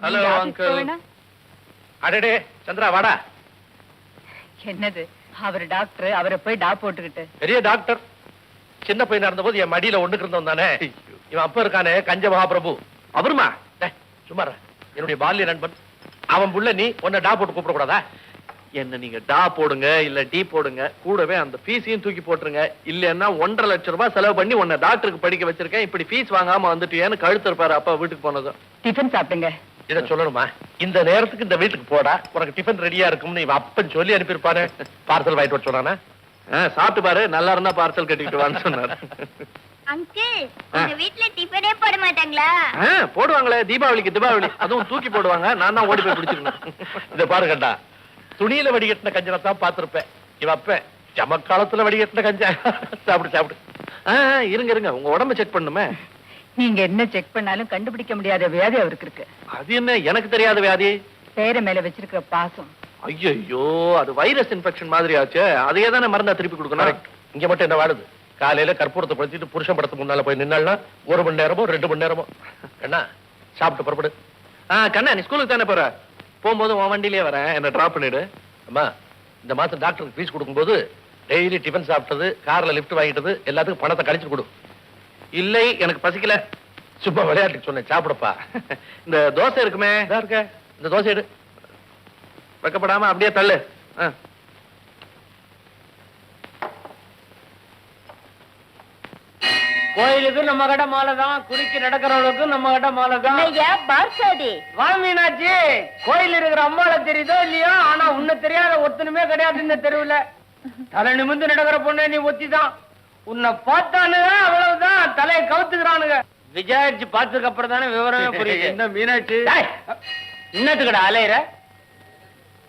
Hello uncle. அடடே சந்திரா வாடா. என்னது அவர் டாக்டர், அவரை போய் டா போட்டுக்கிட்டு. பெரிய டாக்டர். சின்ன பையனா இருந்த போது என் மடியில ஒண்ணுக்கு இருந்தவன் தானே. இவன் அப்ப இருக்கானே கஞ்ச மகாபிரபு, அவருமா சும்மா என்னுடைய பால்ய நண்பன். அவன் புள்ள நீ உன்னை டா போட்டு கூப்பிட கூடாதா? என்ன நீங்க டா போடுங்க இல்ல டீ போடுங்க, கூடவே அந்த ஃபீஸையும் தூக்கி போட்டுருங்க. இல்லன்னா 1.5 லட்சம் ரூபாய் செலவு பண்ணி உன்னை டாக்டருக்கு படிக்க வச்சிருக்கேன், இப்படி ஃபீஸ் வாங்காம வந்துட்டியேன்னு கழுத்து இருப்பாரு அப்பா வீட்டுக்கு போனதும். டிஃபன் சாப்பிடுங்க. இத சொல்லணுமா? இந்த நேரத்துக்கு இந்த வீட்டுக்கு போடா, உனக்கு டிஃபன் ரெடியா இருக்கும்னு இவன் அப்பன் சொல்லி அனுப்பியிருப்பாரு. பார்சல் வாங்கிட்டு வர சொன்னானா? சாப்பிட்டு பாரு, நல்லா இருந்தா பார்சல் கட்டிட்டு வான்னு சொன்னாரு. அங்கிள், உங்க வீட்ல டிஃபனே போட மாட்டாங்களா? போடுவாங்களே, தீபாவளிக்கு தீபாவளி அதுவும் தூக்கி போடுவாங்க. நான் தான் ஓடி போய் பிடிச்சிருக்கேன். இத பாருங்கடா, துணியில வடிகட்டின கஞ்சனை தான் பார்த்திருப்பேன். இவ அப்ப ஜமக்காலத்துல வடிகட்டின கஞ்ச. சாப்பிடு சாப்பிடு. இருங்க இருங்க, உங்க உடம்ப செக் பண்ணுமே. நீங்க என்ன செக் பண்ணாலும் கண்டுபிடிக்க முடியாத வியாதி அவருக்கு இருக்கு. அது என்ன எனக்கு தெரியாத வியாதி? பேர மேல வச்சிருக்கிற பாசம். ஐயோ, அது வைரஸ் இன்ஃபெக்ஷன் மாதிரி ஆச்சு. அதையே தானே மருந்தா திருப்பி கொடுக்கணும். இங்க மட்டும் என்ன வாடுது? காலையில கற்பூரத்தை படுத்திட்டு புருஷன் படத்துக்கு முன்னால போய் நின்னாள்னா 1 மணி நேரமோ 2 மணி நேரமோ. கண்ணா சாப்பிட்டு புறப்படு. கண்ணா நீ ஸ்கூலுக்கு தானே போற? போகும்போது உன் வண்டியிலே வரேன், என்ன டிராப் பண்ணிடு. அம்மா, இந்த மாசம் டாக்டருக்கு ஃபீஸ் கொடுக்கும்போது டெய்லி டிஃபன் சாப்பிட்டது, கார்ல லிஃப்ட் வாங்கிட்டது எல்லாத்துக்கும் பணத்தை கழிச்சு கொடு. இல்லை எனக்கு பசிக்கல, சும்மா விளையாட்டுக்கு சொன்னேன், சாப்பிடப்பா. இந்த தோசை இருக்குமே, இருக்க இந்த தோசை எடு, வைக்கப்படாம அப்படியே தள்ளு. கோயிலுக்கு நம்ம கடை மாலை தான், குளிக்கு நடக்கிறவளுக்கு நம்ம கடை மாலை தான். வா மீனாட்சி, கோயில் இருக்கிற அம்பாளை தெரியுதோ இல்லையோ, ஆனா உன்னை தெரியாத ஒத்தனுமே கிடையாது இந்த தெருவுல. தலை நிமிந்து நடக்கிற பொண்ணு நீ ஒத்திதான். உன்னை பார்த்தானுங்க அவ்வளவுதான், தலையை கவுத்துக்கிறானுங்க. விசாரிச்சு பார்த்ததுக்கு அப்புறம் தானே விவரமே புரியுது. என்ன மீனாட்சி இன்னத்துக்கடா அலையிற?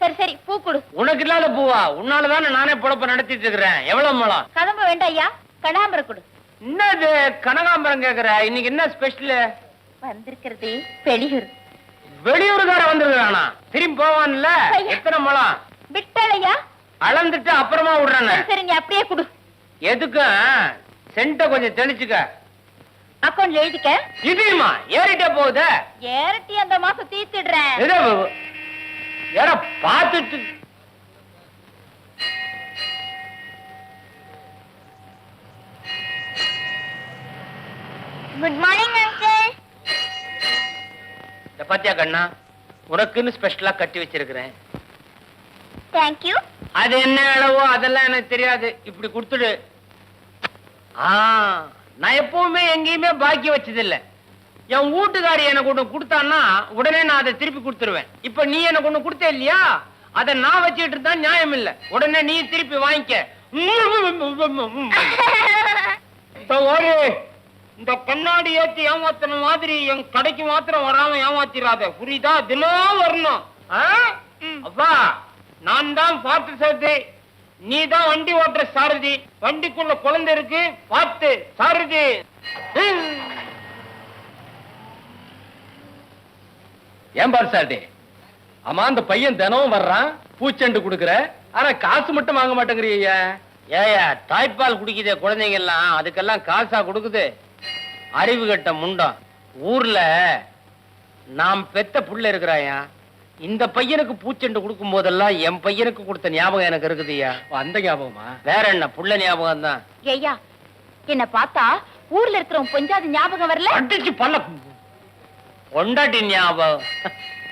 சரி சரி, பூ கொடு. உனக்கு இல்லாத பூவா? உன்னாலதானே நானே பொழப்ப நடத்திட்டு இருக்கிறேன். எவ்வளவு மலம்? கதம்ப வேண்டாம் ஐயா, கனகாம்பரம் கொடு. என்னது கனகாம்பரம் கேக்குற? இன்னைக்கு என்ன ஸ்பெஷல்? வந்திருக்கிறது வெளியூர். வெளியூருக்கார வந்திருக்கானா? திரும்பி போவான்ல. எத்தனை மலம்? விட்டாளையா? அளந்துட்டு அப்புறமா விடுறானே. சரி நீ அப்படியே கொடு. எதுக்கு? சென்ட கொஞ்சம் தெளிச்சுக்க. அக்கௌண்ட்ல எழுதிக்க. இதுமா ஏறிட்டே போகுது. ஏறட்டி அந்த மாசம் தீர்த்திடுறேன். யார பாத்துட்டு குட் மார்னிங் அங்கிள். இந்த பாத்தியா கண்ணா, உனக்குன்னு ஸ்பெஷலா கட்டி வச்சிருக்கிறேன். Thank you. அது என்ன அளவோ அதெல்லாம் எனக்கு தெரியாது, இப்படி கொடுத்துடு. நான் எப்பவுமே எங்கேயுமே பாக்கி வச்சதில்லை. என் வீட்டுக்காரி எனக்கு ஒண்ணு கொடுத்தான்னா உடனே நான் அதை திருப்பி கொடுத்துருவேன். இப்ப நீ எனக்கு ஒண்ணு கொடுத்த இல்லையா, அதை நான் வச்சுட்டு இருந்தா நியாயம் இல்ல. உடனே நீ திருப்பி வாங்கிக்க. இந்த கண்ணாடி ஏத்தி ஏமாத்தின மாதிரி என் கடைக்கு மாத்திரம் வராம ஏமாத்திராத, புரியுதா? தினம் வரணும். அப்பா, நான் தான் பார்த்து சாரதி, நீ தான் வண்டி ஓட்டுற சாரதி. வண்டிக்குள்ள குழந்தை இருக்கு, பார்த்து சாரதி. ஏன் பார்சாட்டி? ஆமா, அந்த பையன் தினமும் வர்றான், பூச்செண்டு குடுக்கற, ஆனா காசு மட்டும் வாங்க மாட்டேங்கிறியா? ஏயா, தாய்ப்பால் குடிக்குதே குழந்தைங்க எல்லாம், அதுக்கெல்லாம் காசா கொடுக்குது? அறிவு கட்ட முண்டம். ஊர்ல நாம் பெத்த புள்ள இருக்கிறாயா, இந்த பையனுக்கு பூச்செண்டு கொடுக்கும் போதெல்லாம் என் பையனுக்கு கொடுத்த ஞாபகம் எனக்கு இருக்குதுயா. அந்த ஞாபகமா? வேற என்ன, புள்ள ஞாபகம் தான். ஐயா, என்ன பார்த்தா ஊர்ல இருக்கிறவங்க கொஞ்சாவது ஞாபகம் வரல? அடிச்சு பல்ல கொண்டாட்டி ஞாபகம்.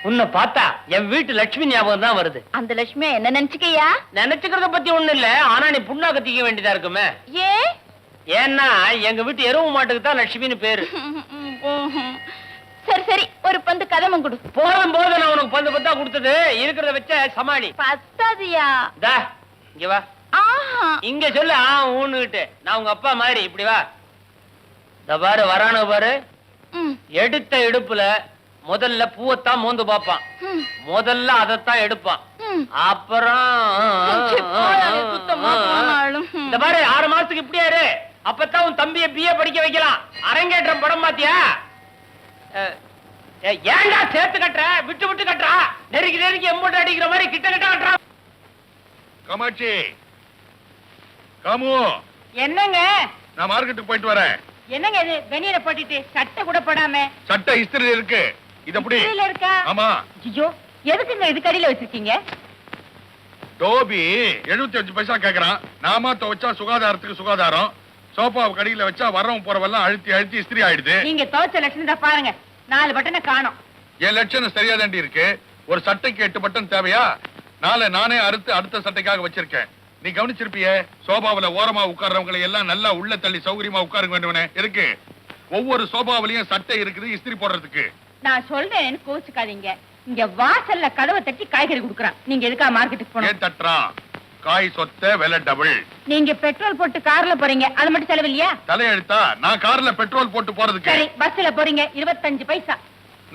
உன்னை பார்த்தா என் வீட்டு லட்சுமி ஞாபகம் தான் வருது. அந்த லட்சுமி என்ன நினைச்சுக்கையா? நினைச்சுக்கிறத பத்தி ஒண்ணு இல்ல, ஆனா நீ புண்ணா கத்திக்க வேண்டியதா இருக்குமே. ஏன்னா எங்க வீட்டு எருவு மாட்டுக்கு தான் லட்சுமின்னு பேரு. சரி சரி, ஒரு பந்து கதமம் கொடு. போதும் போது, நான் உனக்கு பந்து பத்தா கொடுத்தது, இருக்கிறத வச்ச சமாளி. பத்தாதியா? இங்க வா. இங்க சொல்லு ஊன்னுகிட்டு. நான் உங்க அப்பா மாதிரி, இப்படி வா. இந்த பாரு வரானு பாரு, எடுத்த எடுப்புல முதல்ல பூவத்தான் மோந்து பாப்பான். முதல்ல அதத்தான் எடுப்பான், அப்புறம் இந்த பாரு 6 மாசத்துக்கு இப்படியா இரு, அப்பதான் உன் தம்பிய பிஏ படிக்க வைக்கலாம். அரங்கேற்றம் படம் பாத்தியா? ஏண்டா சேர்த்து கட்டுற? விட்டு விட்டு கட்டுறா, நெருக்கி நெருக்கி எம்மூட்டை அடிக்கிற மாதிரி கிட்ட கிட்ட கட்டுறா. காமாட்சி, காமு. என்னங்க? நான் மார்க்கெட்டுக்கு போயிட்டு வரேன். என்னங்க இது வெந்நீரை போட்டுட்டு சட்டை கூட போடாம? சட்டை இஸ்திரி இருக்கு, இது எப்படி கீழே இருக்கா? ஆமா ஐயோ, எதுக்குங்க இது கடையில வச்சிருக்கீங்க? டோபி 75 பைசா கேக்குறான். நாம துவைச்சா சுகாதாரத்துக்கு சுகாதாரம். சோபாவை கடையில வச்சா வரவும் போறவெல்லாம் அழுத்தி அழுத்தி இஸ்திரி ஆயிடுது. நீங்க துவைச்ச லட்சணத்தை பாருங்க, 4 பட்டனை காணோம். என் லட்சணம் சரியா தாண்டி இருக்கு. ஒரு சட்டைக்கு 8 பட்டன் தேவையா? நானே அறுத்து அடுத்த சட்டைக்காக வச்சிருக்கேன். நீ கவனிச்சிருப்பியே, சோபாவில ஓரமா உட்கார்றவங்களை எல்லாம் நல்லா உள்ள தள்ளி சௌகரியமா உட்காருங்க வேண்டுவனே. எதுக்கு? ஒவ்வொரு சோபாவிலையும் சட்டை இருக்குது இஸ்திரி போடுறதுக்கு. நான் சொல்றேன், கோச்சுக்காதீங்க. இங்க வாசல்ல கதவை தட்டி காய்கறி குடுக்குறான். நீங்க எதுக்கா மார்க்கெட்டுக்கு போகணும்? ஏன் தட்டுறான்? காய் சொத்த விலை டபுள். நீங்க பெட்ரோல் போட்டு கார்ல போறீங்க, அது மட்டும் செலவு இல்லையா? தலையெழுத்தா? நான் கார்ல பெட்ரோல் போட்டு போறதுக்கு. சரி, பஸ்ல போறீங்க, 25 பைசா.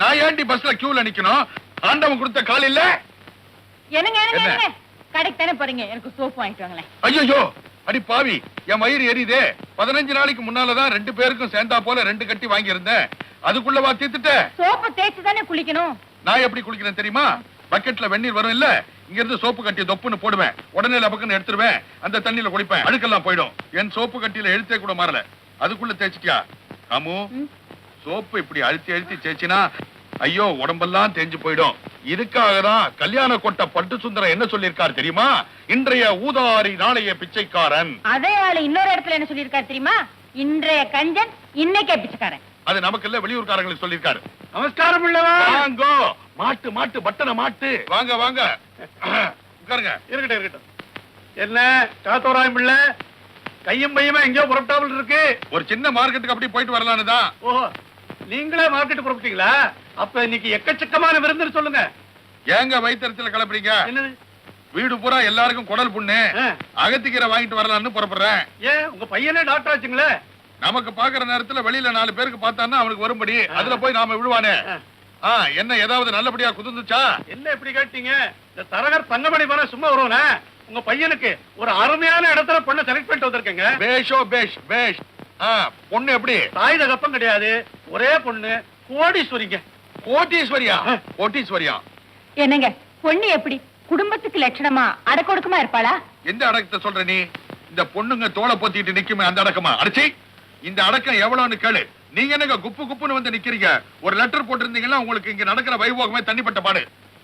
நான் ஏன்டி பஸ்ல கியூல நிக்கணும்? ஆண்டவன் கொடுத்த கால் இல்ல? என்னங்க என்ன? என்னங்க, கடைக்கு தானே போறீங்க, எனக்கு சோப்பு வாங்கிட்டு வாங்களேன். ஐயோ அடி பாவி, என் வயிறு எரியுதே. 15 நாளைக்கு முன்னாலதான் 2 பேருக்கும் சேர்ந்தா போல 2 கட்டி வாங்கி இருந்தேன். அதுக்குள்ளவா தீத்துட்ட? சோப்பு தேய்ச்சு தானே குளிக்கணும். நான் எப்படி குளிக்கிறேன் தெரியுமா? பக்கெட்ல வெந்நீர் வரும் இல்ல, இங்க இருந்து சோப்பு கட்டி தொப்புன்னு போடுவேன். உடனே லபக்குன்னு எடுத்துருவேன். அந்த தண்ணியில குளிப்பேன். அழுக்கெல்லாம் போயிடும். என் சோப்பு கட்டியில எழுத்தே கூட மாறல. அதுக்குள்ள தேய்ச்சிட்டியா? அம்மு, சோப்பு இப்படி அழுத்தி அழுத்தி தேய்ச்சினா ஐயோ உடம்பெல்லாம் தேஞ்சு போயிடும். இதுக்காக தான் கல்யாண கொட்ட பட்டு சுந்தரம் என்ன சொல்லியிருக்காரு தெரியுமா? இன்றைய ஊதாரி நாளைய பிச்சைக்காரன். அதே ஆளு இன்னொரு இடத்துல என்ன சொல்லியிருக்காரு தெரியுமா? இன்றைய கஞ்சன் இன்னைக்கே பிச்சைக்காரன். அது நமக்கு இல்ல, வெளியூர்காரங்களுக்கு சொல்லியிருக்காரு. நமஸ்காரம் உள்ளவா. வாங்கோ, மாட்டு மாட்டு பட்டனை மாட்டு. வாங்க வாங்க உட்காருங்க. இருக்கட்டும். என்ன காத்தோராயம் பிள்ளை, கையும் பையுமா எங்கேயோ புறப்பட்டாமல் இருக்கு. ஒரு சின்ன மார்க்கெட்டுக்கு அப்படி போயிட்டு வரலான்னு தான். ஓஹோ, நீங்களே மார்க்கெட் புறப்பட்டீங்களா? அப்ப இன்னைக்கு எக்கச்சக்கமான விருந்துன்னு சொல்லுங்க. ஏங்க வயிற்றுல கிளப்புறீங்க? என்னது? வீடு பூரா எல்லாருக்கும் குடல் புண்ணு. ஆ. அகத்திக்கீரை வாங்கிட்டு வரலான்னு புறப்படுறேன். ஏன் உங்க பையனே டாக்டர் ஆச்சுங்களே? நமக்கு பாக்குற நேரத்துல வெளியில 4 பேருக்கு பார்த்தான்னா அவனுக்கு வரும்படி அதுல போய் நாம விழுவானே. என்ன ஏதாவது நல்லபடியா குதிந்துச்சா? என்ன இப்படி கேட்டீங்க? இந்த தரகர் தங்கமணி போன சும்மா வருவனா? உங்க பையனுக்கு ஒரு அருமையான இடத்துல பொண்ணை செலக்ட் பண்ணிட்டு வந்திருக்கேங்க. பேஷோ பேஷ் பேஷ். பொண்ணு எப்படி? தாய் தகப்பம் கிடையாது, ஒரே பொண்ணு, கோடீஸ்வரிங்க. கோட்டீஸ்வரியா? கோட்டீஸ்வரியா? என்னங்க, பொண்ணு எப்படி குடும்பத்துக்கு லட்சணமா அடக்கொடுக்கமா இருப்பாளா? எந்த அடக்கத்தை சொல்ற நீ? இந்த பொண்ணுங்க தோலை பொத்திட்டு நிக்குமே அந்த அடக்கமா? அடிச்சி, இந்த அடக்கம் எவ்வளவுன்னு கேளு. நீங்க என்னங்க குப்பு குப்புன்னு வந்து நிக்கிறீங்க? ஒரு லெட்டர் போட்டிருந்தீங்கன்னா உங்களுக்கு இங்க நடக்கிற வைபோகமே தண்ணிப்பட்ட பாடு.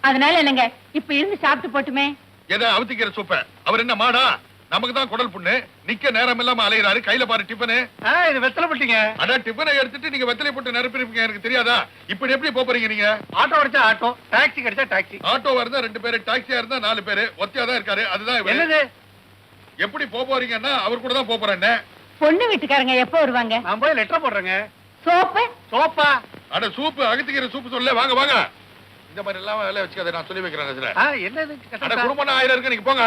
அதனால என்னங்க, இப்ப இருந்து சாப்பிட்டு போட்டுமே. எதை அவுத்திக்கிற சூப்ப? அவர் என்ன மாடா? நமக்கு தான் குடல் புண்ணு. நிக்க நேரம் இல்லாம அலையிறாரு. கையில பாரு டிஃபனு. இது வெத்தலை பட்டிங்க. அட டிஃபனை எடுத்துட்டு நீங்க வெத்தலை போட்டு நிரப்பிருப்பீங்க. எனக்கு தெரியாதா? இப்படி எப்படி போறீங்க நீங்க? ஆட்டோ கிடைச்சா ஆட்டோ, டாக்ஸி கிடைச்சா டாக்ஸி. ஆட்டோ இருந்தா 2 பேரு, டாக்ஸியா இருந்தா 4 பேரு. ஒத்தியா தான் இருக்காரு. அதுதான் இவரு. என்னது? எப்படி போறீங்கன்னா அவர் கூட தான் போறேன். பொண்ணு வீட்டுக்காரங்க எப்ப வருவாங்க? நான் போய் லெட்டர் போடுறேங்க. சோப்பு சோப்பா? அட சூப்பு, அகத்திக்கிற சூப்பு சொல்ல. வாங்க வாங்க. இந்த மாதிரி எல்லாம் வேலை வச்சுக்காத, நான் சொல்லி வைக்கிறேன். என்னது? குடும்பம் 1000 இருக்கு, நீங்க போங்க.